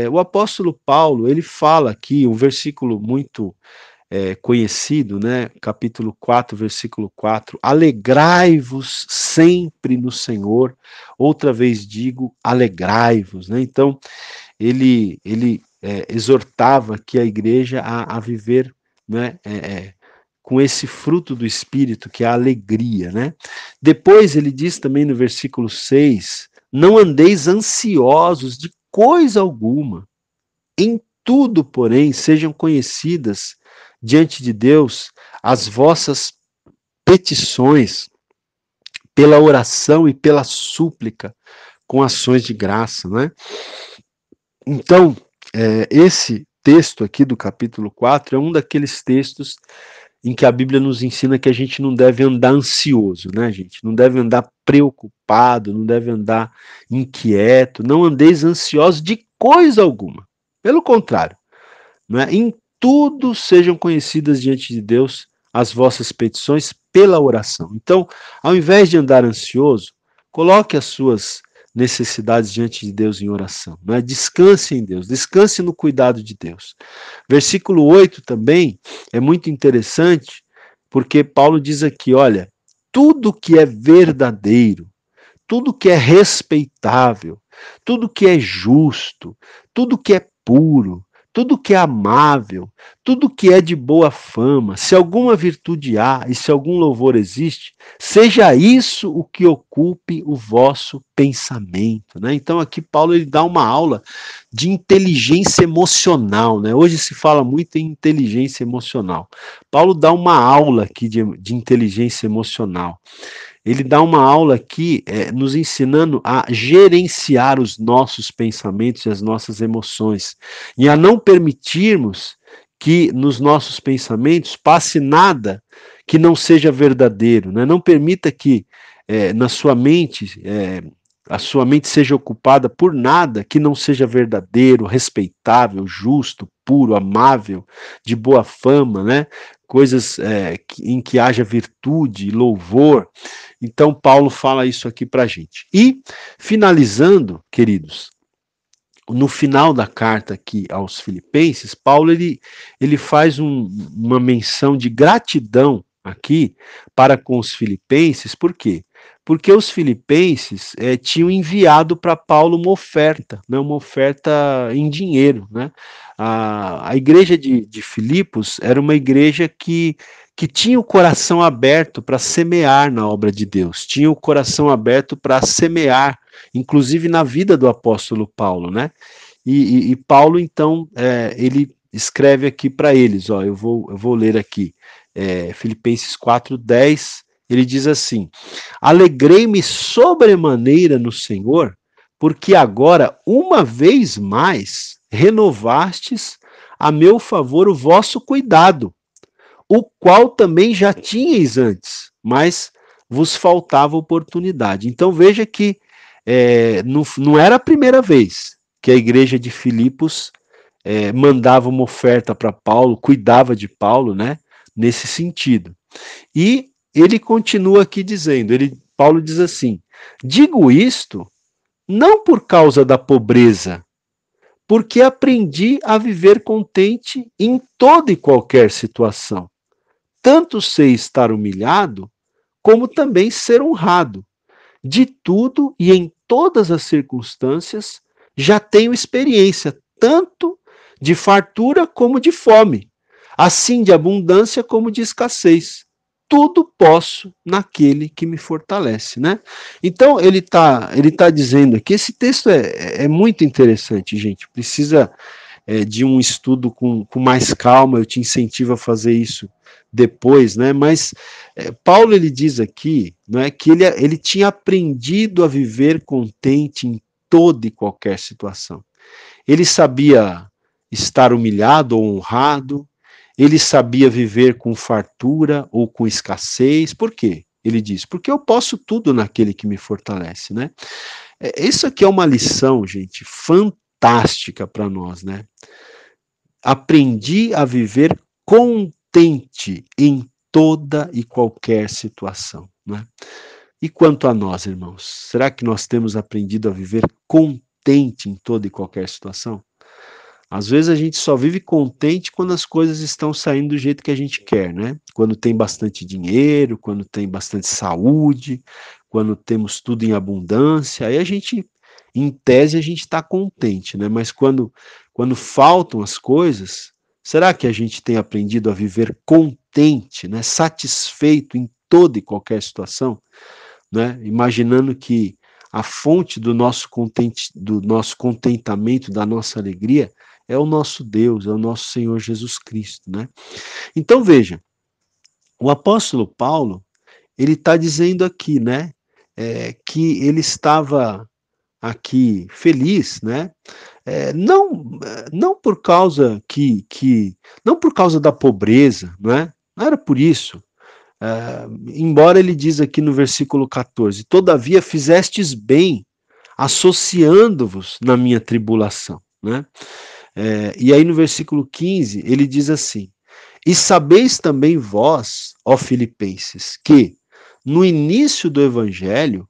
o apóstolo Paulo, ele fala aqui, um versículo muito conhecido, né? Capítulo 4, versículo 4, alegrai-vos sempre no Senhor, outra vez digo, alegrai-vos, né? Então, ele exortava que a igreja a viver, né, com esse fruto do Espírito, que é a alegria. Né? Depois ele diz também no versículo 6, não andeis ansiosos de coisa alguma, em tudo, porém, sejam conhecidas diante de Deus as vossas petições pela oração e pela súplica, com ações de graça. Né? Então, esse texto aqui do capítulo 4 é um daqueles textos em que a Bíblia nos ensina que a gente não deve andar ansioso, né, gente? Não deve andar preocupado, não deve andar inquieto, não andeis ansiosos de coisa alguma. Pelo contrário, né, em tudo sejam conhecidas diante de Deus as vossas petições pela oração. Então, ao invés de andar ansioso, coloque as suas necessidades diante de Deus em oração. Né? Descanse em Deus, descanse no cuidado de Deus. Versículo 8 também é muito interessante, porque Paulo diz aqui, olha, tudo que é verdadeiro, tudo que é respeitável, tudo que é justo, tudo que é puro, tudo que é amável, tudo que é de boa fama, se alguma virtude há e se algum louvor existe, seja isso o que ocupe o vosso pensamento. Né? Então aqui Paulo ele dá uma aula de inteligência emocional. Né? Hoje se fala muito em inteligência emocional. Paulo dá uma aula aqui de inteligência emocional. Ele dá uma aula aqui nos ensinando a gerenciar os nossos pensamentos e as nossas emoções, e a não permitirmos que nos nossos pensamentos passe nada que não seja verdadeiro. Né? Não permita que na sua mente a sua mente seja ocupada por nada que não seja verdadeiro, respeitável, justo, puro, amável, de boa fama, né? Coisas em que haja virtude, louvor. Então, Paulo fala isso aqui para a gente. E, finalizando, queridos, no final da carta aqui aos Filipenses, Paulo ele faz uma menção de gratidão aqui para com os filipenses. Por quê? Porque os filipenses tinham enviado para Paulo uma oferta, né, uma oferta em dinheiro. Né? A igreja de Filipos era uma igreja que tinha o coração aberto para semear na obra de Deus, tinha o coração aberto para semear, inclusive na vida do apóstolo Paulo, né? E Paulo, então, ele escreve aqui para eles, ó, eu vou ler aqui, Filipenses 4:10, ele diz assim, alegrei-me sobremaneira no Senhor, porque agora, uma vez mais, renovastes a meu favor o vosso cuidado, o qual também já tinhais antes, mas vos faltava oportunidade. Então veja que não era a primeira vez que a igreja de Filipos mandava uma oferta para Paulo, cuidava de Paulo, né? Nesse sentido. E ele continua aqui dizendo, Paulo diz assim, digo isto não por causa da pobreza, porque aprendi a viver contente em toda e qualquer situação. Tanto sei estar humilhado, como também ser honrado. De tudo e em todas as circunstâncias, já tenho experiência, tanto de fartura como de fome, assim de abundância como de escassez. Tudo posso naquele que me fortalece, né? Então ele tá dizendo aqui, esse texto é muito interessante, gente. Precisa de um estudo com mais calma, eu te incentivo a fazer isso depois, né? Mas Paulo ele diz aqui, né, que ele tinha aprendido a viver contente em toda e qualquer situação. Ele sabia estar humilhado ou honrado, ele sabia viver com fartura ou com escassez. Por quê? Ele diz, porque eu posso tudo naquele que me fortalece, né? Isso aqui é uma lição, gente, fantástica para nós, né? Aprendi a viver contente em toda e qualquer situação, né? E quanto a nós, irmãos, será que nós temos aprendido a viver contente em toda e qualquer situação? Às vezes a gente só vive contente quando as coisas estão saindo do jeito que a gente quer, né? Quando tem bastante dinheiro, quando tem bastante saúde, quando temos tudo em abundância, aí a gente, em tese, a gente está contente, né? Mas quando faltam as coisas, será que a gente tem aprendido a viver contente, né? Satisfeito em toda e qualquer situação, né? Imaginando que a fonte do nosso contentamento, da nossa alegria, é o nosso Deus, é o nosso Senhor Jesus Cristo, né? Então veja, o apóstolo Paulo, ele está dizendo aqui, né, que ele estava aqui feliz, né? Não por causa não por causa da pobreza, né? Não era por isso. Embora ele diz aqui no versículo 14, todavia fizestes bem, associando-vos na minha tribulação, né? E aí no versículo 15, ele diz assim, e sabeis também vós, ó Filipenses, que no início do evangelho,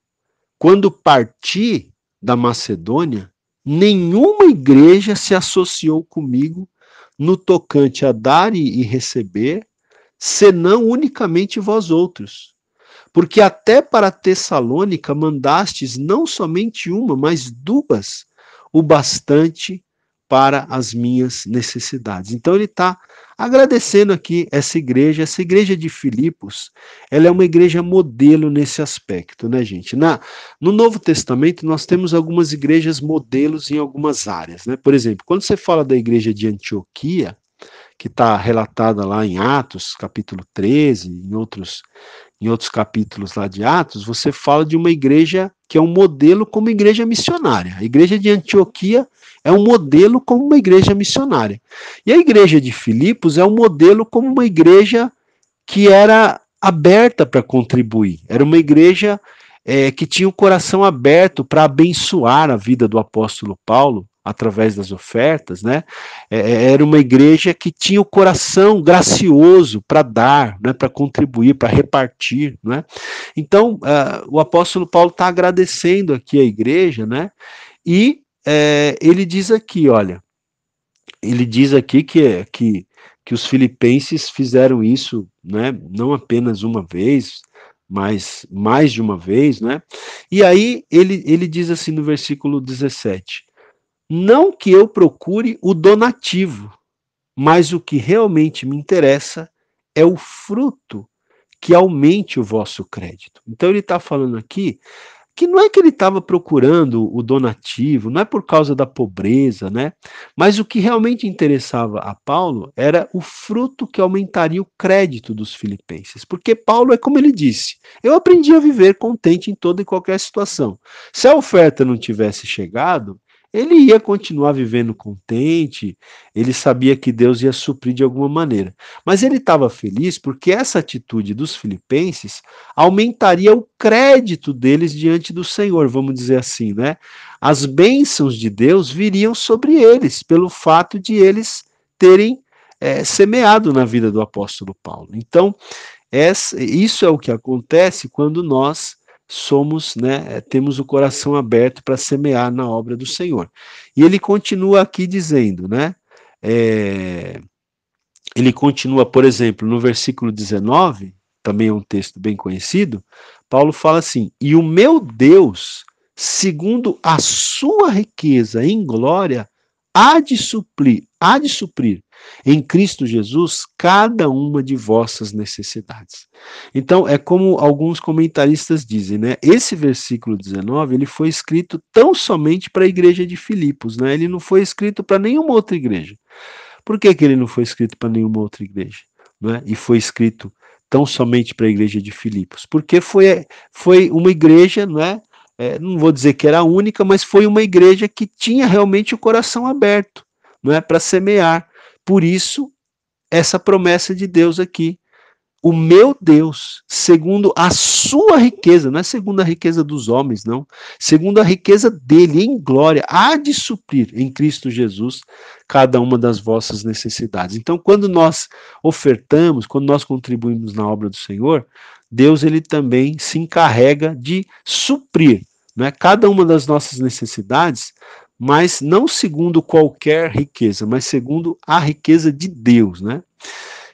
quando parti da Macedônia, nenhuma igreja se associou comigo no tocante a dar e receber, senão unicamente vós outros. Porque até para Tessalônica mandastes não somente uma, mas duas, o bastante para as minhas necessidades. Então ele está agradecendo aqui essa igreja de Filipos, ela é uma igreja modelo nesse aspecto, né, gente? No Novo Testamento nós temos algumas igrejas modelos em algumas áreas, né? Por exemplo, quando você fala da igreja de Antioquia, que está relatada lá em Atos, capítulo 13, em outros capítulos lá de Atos, você fala de uma igreja que é um modelo como igreja missionária. A igreja de Antioquia é um modelo como uma igreja missionária. E a igreja de Filipos é um modelo como uma igreja que era aberta para contribuir. Era uma igreja que tinha o coração aberto para abençoar a vida do apóstolo Paulo através das ofertas, né? Era uma igreja que tinha o coração gracioso para dar, né? Para contribuir, para repartir, né? Então, o apóstolo Paulo está agradecendo aqui a igreja, né? E ele diz aqui, olha, ele diz aqui que os filipenses fizeram isso, né, não apenas uma vez, mas mais de uma vez, né? E aí ele diz assim no versículo 17: não que eu procure o donativo, mas o que realmente me interessa é o fruto que aumente o vosso crédito. Então ele está falando aqui que não é que ele estava procurando o donativo, não é por causa da pobreza, né? Mas o que realmente interessava a Paulo era o fruto que aumentaria o crédito dos filipenses. Porque Paulo é como ele disse: eu aprendi a viver contente em toda e qualquer situação. Se a oferta não tivesse chegado, ele ia continuar vivendo contente, ele sabia que Deus ia suprir de alguma maneira. Mas ele estava feliz porque essa atitude dos filipenses aumentaria o crédito deles diante do Senhor, vamos dizer assim, né? As bênçãos de Deus viriam sobre eles, pelo fato de eles terem semeado na vida do apóstolo Paulo. Então, isso é o que acontece quando nós somos, né, temos o coração aberto para semear na obra do Senhor. E ele continua aqui dizendo, né, ele continua, por exemplo, no versículo 19, também é um texto bem conhecido, Paulo fala assim: e o meu Deus, segundo a sua riqueza em glória, há de suprir em Cristo Jesus cada uma de vossas necessidades. Então, é como alguns comentaristas dizem, né? Esse versículo 19, ele foi escrito tão somente para a igreja de Filipos, né? Ele não foi escrito para nenhuma outra igreja. Por que que ele não foi escrito para nenhuma outra igreja, né? E foi escrito tão somente para a igreja de Filipos? Porque foi uma igreja, não é? Não vou dizer que era a única, mas foi uma igreja que tinha realmente o coração aberto, não é, para semear. Por isso, essa promessa de Deus aqui. O meu Deus, segundo a sua riqueza, não é segundo a riqueza dos homens, não, segundo a riqueza dele em glória, há de suprir em Cristo Jesus cada uma das vossas necessidades. Então, quando nós ofertamos, quando nós contribuímos na obra do Senhor, Deus ele também se encarrega de suprir, né, cada uma das nossas necessidades, mas não segundo qualquer riqueza, mas segundo a riqueza de Deus, né?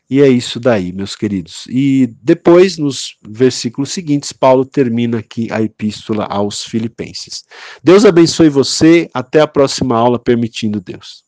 E é isso daí, meus queridos. E depois, nos versículos seguintes, Paulo termina aqui a epístola aos Filipenses. Deus abençoe você. Até a próxima aula, permitindo Deus.